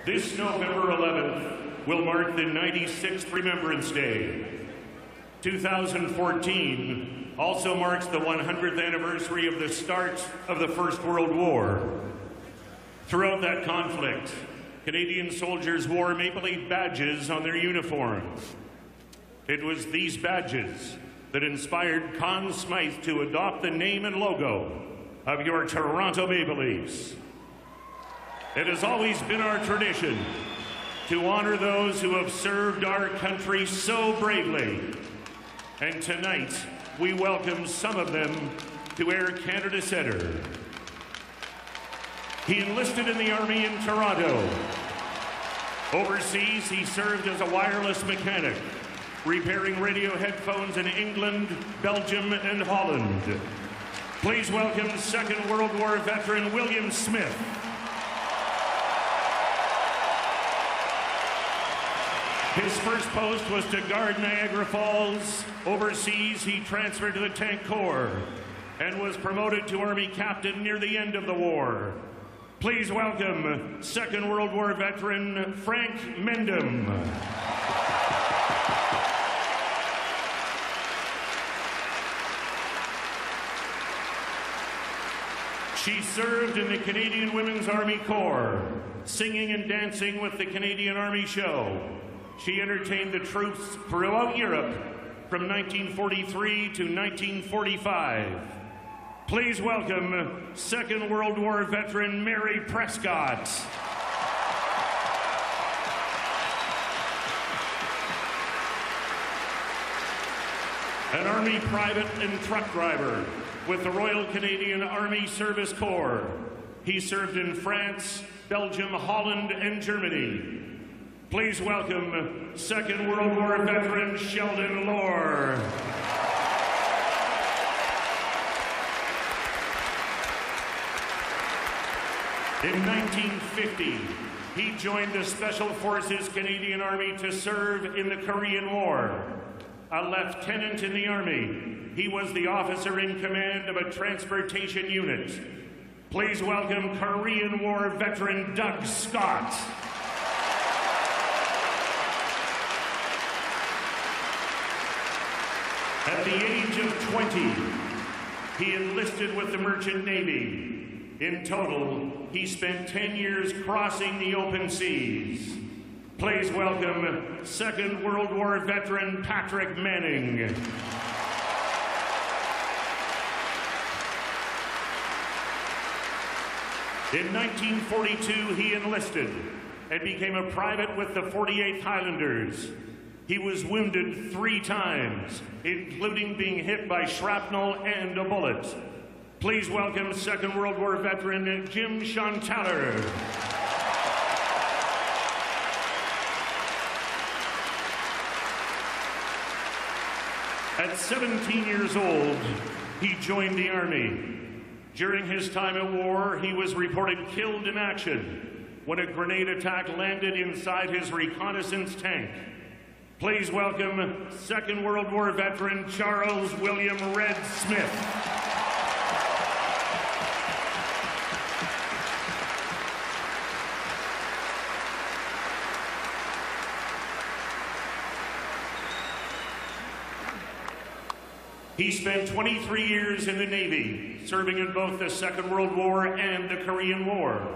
This November 11th will mark the 96th Remembrance Day. 2014 also marks the 100th anniversary of the start of the First World War. Throughout that conflict, Canadian soldiers wore Maple Leaf badges on their uniforms. It was these badges that inspired Conn Smythe to adopt the name and logo of your Toronto Maple Leafs. It has always been our tradition to honor those who have served our country so bravely. And tonight, we welcome some of them to Air Canada Centre. He enlisted in the Army in Toronto. Overseas, he served as a wireless mechanic, repairing radio headphones in England, Belgium, and Holland. Please welcome Second World War veteran William Smith. His first post was to guard Niagara Falls. Overseas, he transferred to the Tank Corps and was promoted to Army Captain near the end of the war. Please welcome Second World War veteran Frank Mendham. She served in the Canadian Women's Army Corps, singing and dancing with the Canadian Army Show. She entertained the troops throughout Europe from 1943 to 1945. Please welcome Second World War veteran Mary Prescott. An Army private and truck driver with the Royal Canadian Army Service Corps. He served in France, Belgium, Holland, and Germany. Please welcome Second World War veteran Sheldon Lohr. In 1950, he joined the Special Forces Canadian Army to serve in the Korean War. A lieutenant in the Army, he was the officer in command of a transportation unit. Please welcome Korean War veteran Doug Scott. At the age of 20, he enlisted with the Merchant Navy. In total, he spent 10 years crossing the open seas. Please welcome Second World War veteran Patrick Manning. In 1942, he enlisted and became a private with the 48th Highlanders. He was wounded 3 times, including being hit by shrapnel and a bullet. Please welcome Second World War veteran Jim Shontaler. At 17 years old, he joined the Army. During his time at war, he was reported killed in action when a grenade attack landed inside his reconnaissance tank. Please welcome Second World War veteran Charles William Red Smith. He spent 23 years in the Navy, serving in both the Second World War and the Korean War.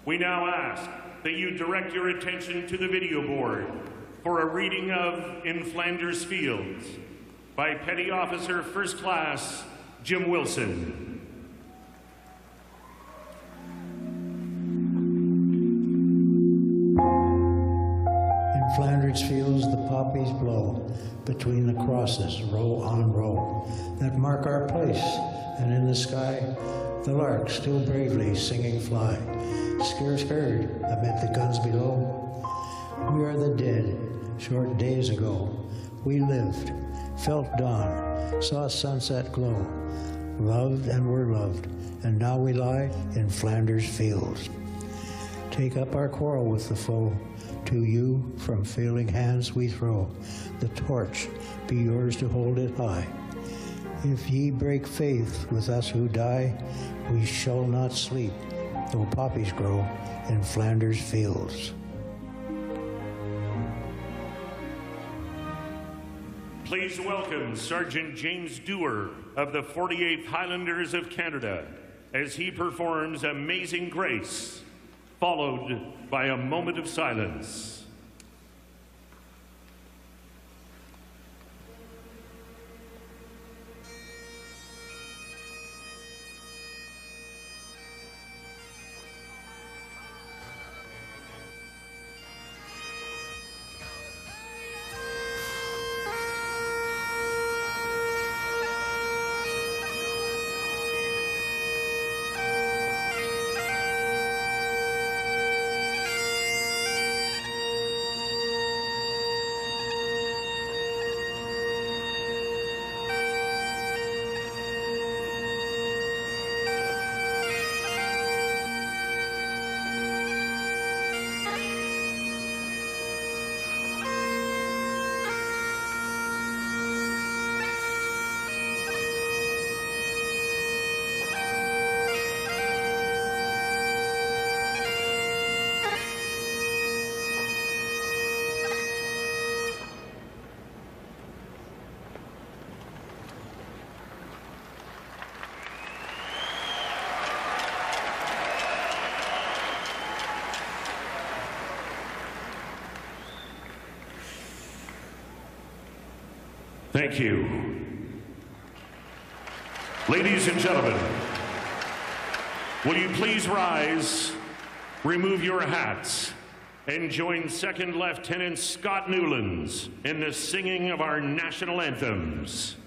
We now ask that you direct your attention to the video board for a reading of In Flanders Fields by Petty Officer First Class Jim Wilson. In Flanders Fields the poppies blow between the crosses, row on row, that mark our place, and in the sky the lark still bravely singing fly, scarce heard amid the guns below. We are the dead. Short days ago, we lived, felt dawn, saw sunset glow, loved and were loved, and now we lie in Flanders Fields. Take up our quarrel with the foe, to you from failing hands we throw, the torch be yours to hold it high. If ye break faith with us who die, we shall not sleep, though poppies grow in Flanders fields. Please welcome Sergeant James Dewar of the 48th Highlanders of Canada as he performs Amazing Grace, followed by a moment of silence. Thank you. Ladies and gentlemen, will you please rise, remove your hats, and join Second Lieutenant Scott Newlands in the singing of our national anthems.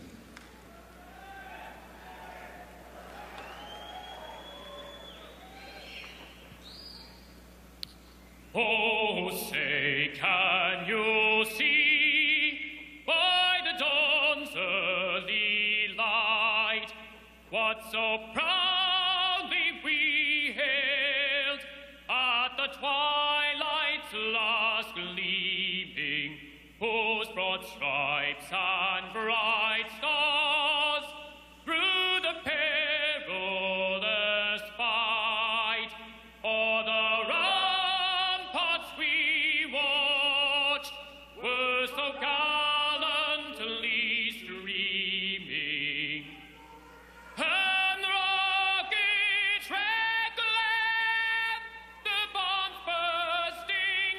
Oh, say, can you see by the dawn's early light what so proudly we hailed at the twilight's last gleaming, whose broad stripes and bright stars through the perilous fight o'er the ramparts we watched were so gallantly streaming, and the rockets red glare, the bombs bursting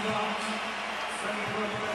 Scott, Central